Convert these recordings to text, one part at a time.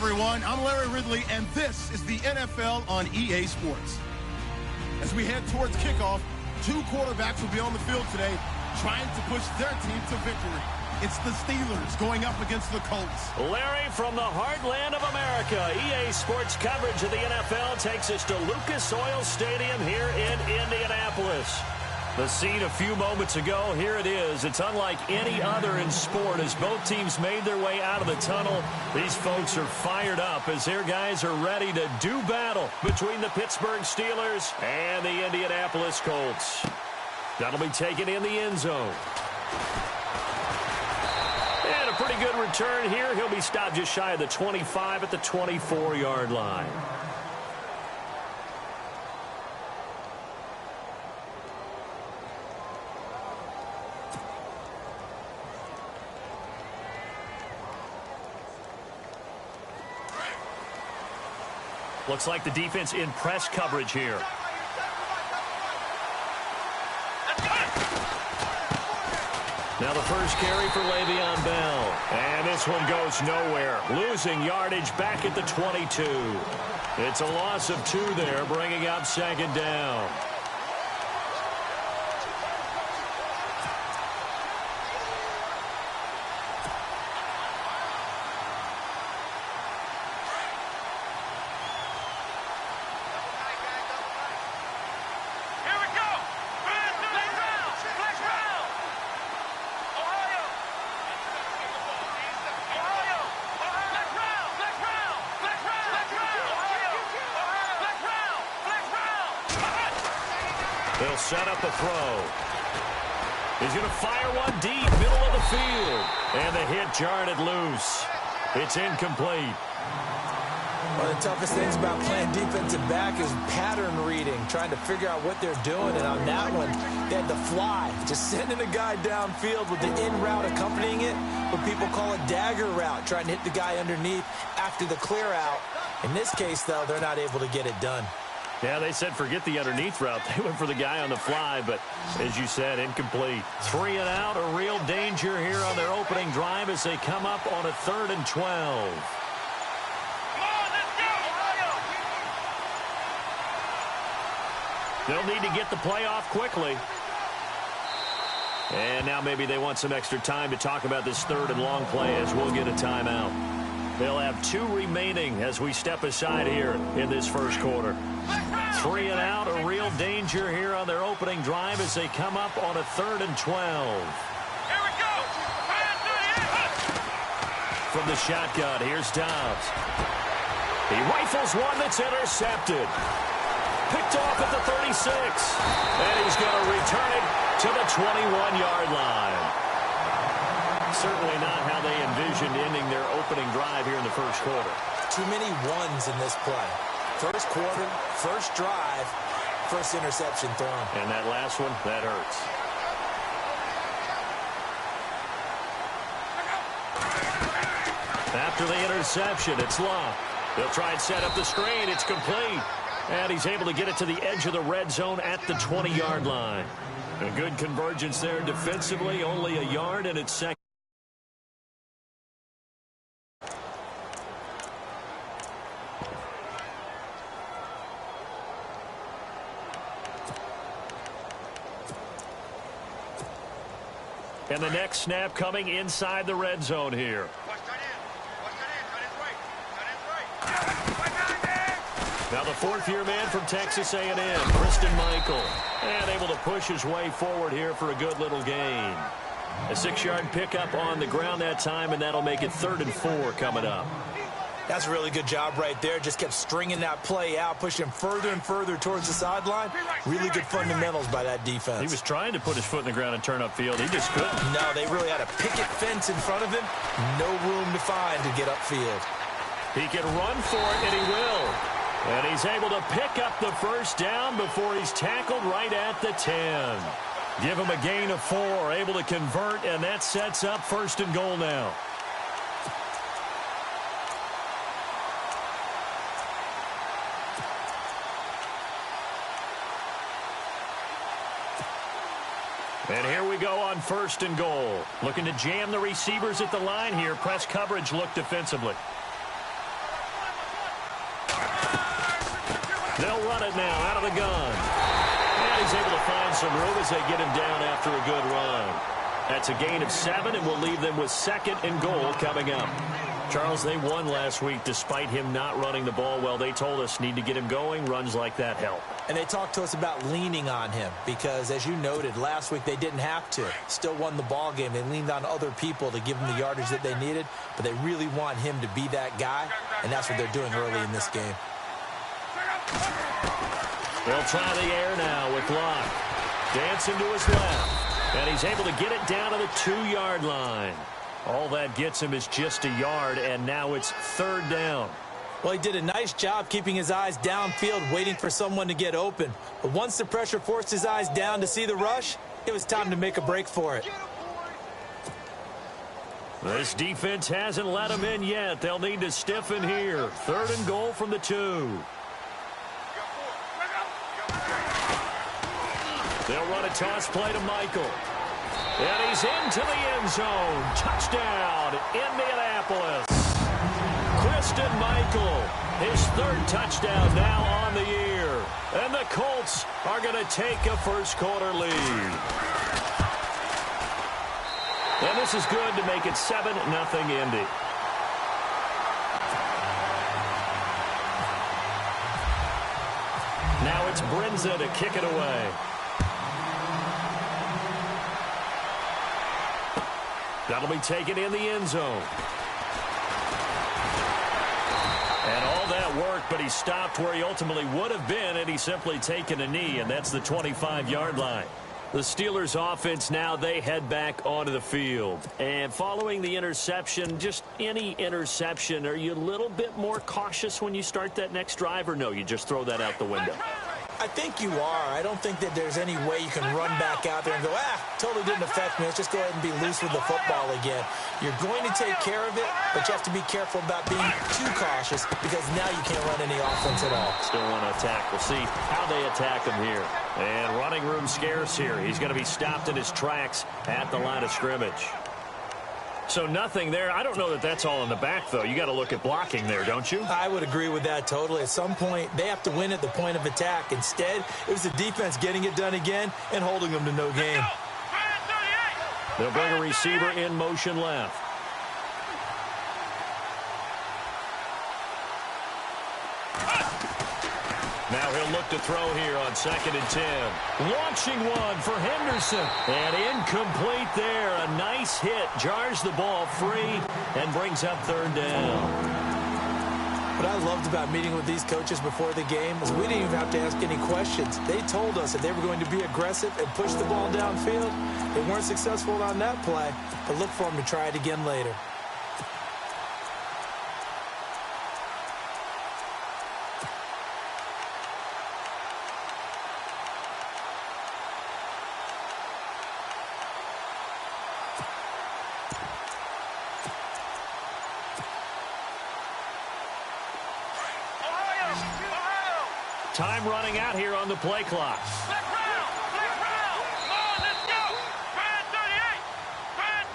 everyone. I'm Larry Ridley, and this is the NFL on EA Sports. As we head towards kickoff, two quarterbacks will be on the field today trying to push their team to victory. It's the Steelers going up against the Colts. Larry, from the heartland of America, EA Sports coverage of the NFL takes us to Lucas Oil Stadium here in Indianapolis. The scene a few moments ago, here it is. It's unlike any other in sport as both teams made their way out of the tunnel. These folks are fired up as their guys are ready to do battle between the Pittsburgh Steelers and the Indianapolis Colts. That'll be taken in the end zone. And a pretty good return here. He'll be stopped just shy of the 25 at the 24-yard line. Looks like the defense in press coverage here. Now the first carry for Le'Veon Bell. And this one goes nowhere. Losing yardage back at the 22. It's a loss of 2 there, bringing up second down. They'll set up a throw. He's going to fire one deep, middle of the field. And the hit jarred it loose. It's incomplete. One of the toughest things about playing defensive back is pattern reading, trying to figure out what they're doing. And on that one, they had the fly, just sending a guy downfield with the in route accompanying it, what people call a dagger route, trying to hit the guy underneath after the clear out. In this case, though, they're not able to get it done. Yeah, they said forget the underneath route. They went for the guy on the fly, but as you said, incomplete. 3 and out, a real danger here on their opening drive as they come up on a 3rd and 12. Come on, let's go! They'll need to get the play off quickly. And now maybe they want some extra time to talk about this 3rd and long play as we'll get a timeout. They'll have 2 remaining as we step aside here in this first quarter. 3 and out, a real danger here on their opening drive as they come up on a 3rd and 12. Here we go! From the shotgun, here's Dobbs. He rifles one that's intercepted. Picked off at the 36. And he's going to return it to the 21-yard line. Certainly not how they envisioned ending their opening drive here in the first quarter. Too many ones in this play. First quarter, first drive, first interception thrown. And that last one, that hurts. After the interception, it's Love. They'll try and set up the screen. It's complete. And he's able to get it to the edge of the red zone at the 20-yard line. A good convergence there defensively, only a yard, and it's second. And the next snap coming inside the red zone here. Now the 4th-year man from Texas A&M, Christian Michael. And able to push his way forward here for a good little gain. A 6-yard pickup on the ground that time, and that'll make it 3rd and 4 coming up. That's a really good job right there. Just kept stringing that play out, pushing him further and further towards the sideline. Really good fundamentals by that defense. He was trying to put his foot in the ground and turn upfield. He just couldn't. No, they really had a picket fence in front of him. No room to find to get upfield. He can run for it, and he will. And he's able to pick up the first down before he's tackled right at the 10. Give him a gain of 4, able to convert, and that sets up 1st and goal now. And here we go on 1st and goal. Looking to jam the receivers at the line here. Press coverage look defensively. They'll run it now out of the gun. And he's able to find some room as they get him down after a good run. That's a gain of 7, and will leave them with 2nd and goal coming up. Charles, they won last week despite him not running the ball well. They told us need to get him going. Runs like that help. And they talked to us about leaning on him because, as you noted, last week they didn't have to. Still won the ball game. They leaned on other people to give them the yardage that they needed, but they really want him to be that guy, and that's what they're doing early in this game. They'll try the air now with Locke. Dancing to his left, and he's able to get it down to the 2-yard line. All that gets him is just a yard, and now it's 3rd down. Well, he did a nice job keeping his eyes downfield, waiting for someone to get open. But once the pressure forced his eyes down to see the rush, it was time to make a break for it. This defense hasn't let him in yet. They'll need to stiffen here. 3rd and goal from the 2. They'll run a toss play to Michael. And he's into the end zone. Touchdown, Indianapolis. Christian Michael, his 3rd touchdown now on the year. And the Colts are going to take a first-quarter lead. And this is good to make it 7-0 Indy. Now it's Brinza to kick it away. That'll be taken in the end zone. And all that work, but he stopped where he ultimately would have been, and he's simply taken a knee, and that's the 25-yard line. The Steelers' offense now, they head back onto the field. And following the interception, just any interception, are you a little bit more cautious when you start that next drive, or no, you just throw that out the window? I think you are. I don't think that there's any way you can run back out there and go, totally didn't affect me. Let's just go ahead and be loose with the football again. You're going to take care of it, but you have to be careful about being too cautious because now you can't run any offense at all. Still want to attack. We'll see how they attack him here. And running room scarce here. He's going to be stopped in his tracks at the line of scrimmage. So nothing there. I don't know that that's all in the back, though. You got to look at blocking there, don't you? I would agree with that totally. At some point, they have to win at the point of attack. Instead, it was the defense getting it done again and holding them to no gain. They'll bring a receiver in motion left. Now he'll look to throw here on 2nd and 10. Launching one for Henderson. And incomplete there. A nice hit. Jars the ball free and brings up 3rd down. What I loved about meeting with these coaches before the game is we didn't even have to ask any questions. They told us that they were going to be aggressive and push the ball downfield. They weren't successful on that play, but look for them to try it again later. Time running out here on the play clock. Black round! Come on, let's go! Try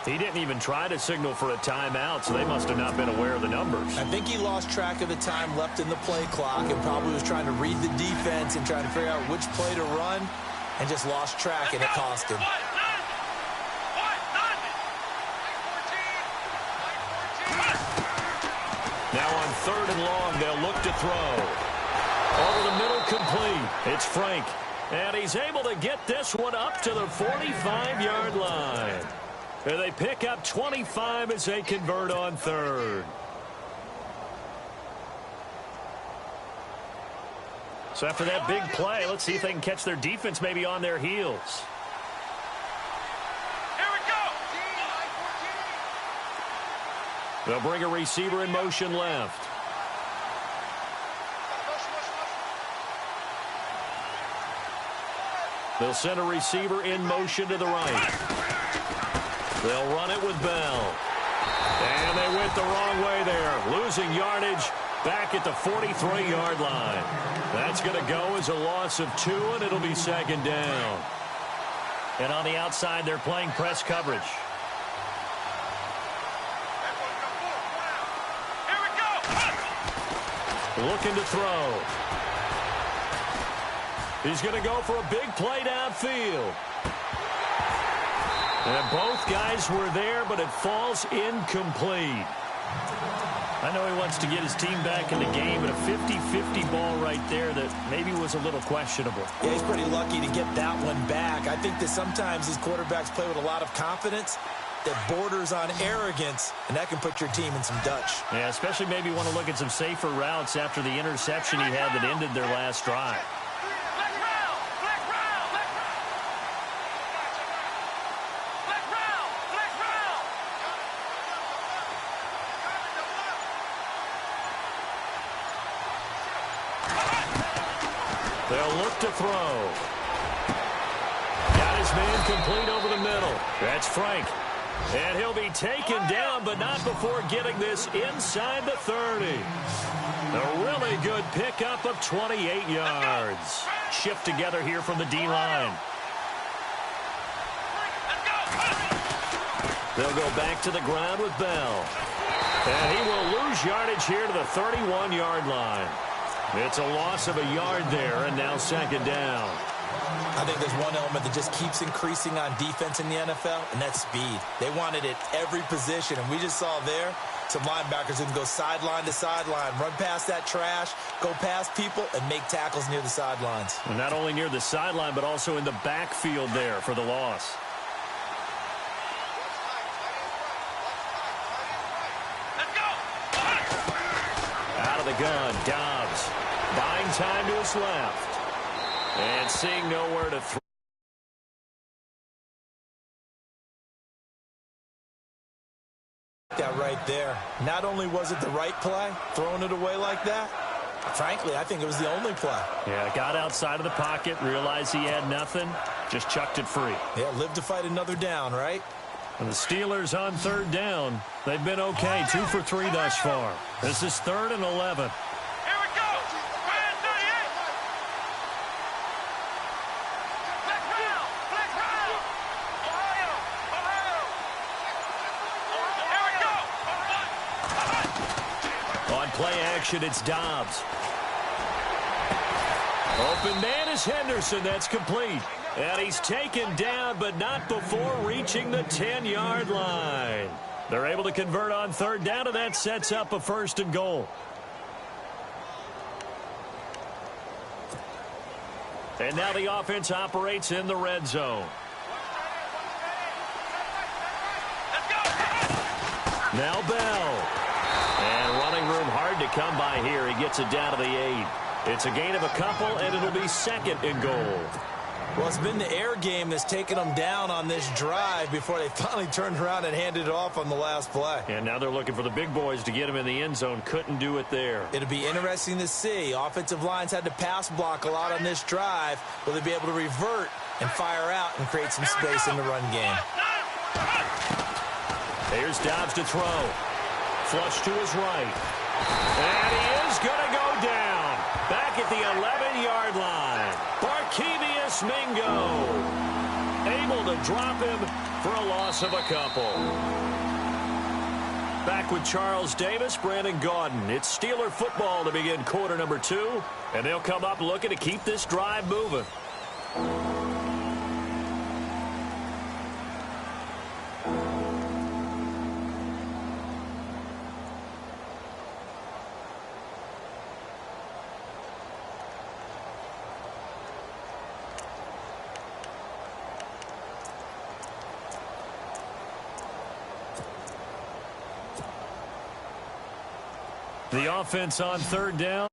38! He didn't even try to signal for a timeout, so they must have not been aware of the numbers. I think he lost track of the time left in the play clock and probably was trying to read the defense and trying to figure out which play to run and just lost track, and it cost him. Now on 3rd and long, they'll look to throw. Over the middle, complete. It's Frank. And he's able to get this one up to the 45-yard line. And they pick up 25 as they convert on 3rd. So after that big play, let's see if they can catch their defense maybe on their heels. Here we go! They'll bring a receiver in motion left. They'll send a receiver in motion to the right. They'll run it with Bell. And they went the wrong way there, losing yardage back at the 43-yard line. That's going to go as a loss of 2, and it'll be 2nd down. And on the outside, they're playing press coverage. Here we go! Looking to throw. He's going to go for a big play downfield. And both guys were there, but it falls incomplete. I know he wants to get his team back in the game, but a 50-50 ball right there that maybe was a little questionable. Yeah, he's pretty lucky to get that one back. I think that sometimes these quarterbacks play with a lot of confidence that borders on arrogance, and that can put your team in some Dutch. Yeah, especially maybe want to look at some safer routes after the interception he had that ended their last drive. They'll look to throw. Got his man complete over the middle. That's Frank. And he'll be taken down, but not before getting this inside the 30. A really good pickup of 28 yards. Shift together here from the D-line. They'll go back to the ground with Bell. And he will lose yardage here to the 31-yard line. It's a loss of a yard there, and now second down. I think there's one element that just keeps increasing on defense in the NFL, and that's speed. They want it at every position, and we just saw there some linebackers who can go sideline to sideline, run past that trash, go past people, and make tackles near the sidelines. And not only near the sideline, but also in the backfield there for the loss. Out of the gun, Dobbs. Buying time to his left. And seeing nowhere to throw. That right there. Not only was it the right play, throwing it away like that, frankly, I think it was the only play. Yeah, got outside of the pocket, realized he had nothing, just chucked it free. Yeah, live to fight another down, right? And the Steelers on third down. They've been okay, 2 for 3 thus far. This is 3rd and 11. Play action, it's Dobbs. Open man is Henderson. That's complete. And he's taken down, but not before reaching the 10-yard line. They're able to convert on third down, and that sets up a 1st and goal. And now the offense operates in the red zone. Now Bell. And running room hard to come by here. He gets it down to the 8. It's a gain of a couple, and it'll be 2nd and goal. Well, it's been the air game that's taken them down on this drive before they finally turned around and handed it off on the last play. And now they're looking for the big boys to get him in the end zone. Couldn't do it there. It'll be interesting to see. Offensive lines had to pass block a lot on this drive. Will they be able to revert and fire out and create some space in the run game? Here's Dobbs to throw. Flush to his right. And he is going to go down. Back at the 11-yard line. Barkevius Mingo. Able to drop him for a loss of a couple. Back with Charles Davis, Brandon Gaudin. It's Steeler football to begin quarter number 2. And they'll come up looking to keep this drive moving. The offense on third down.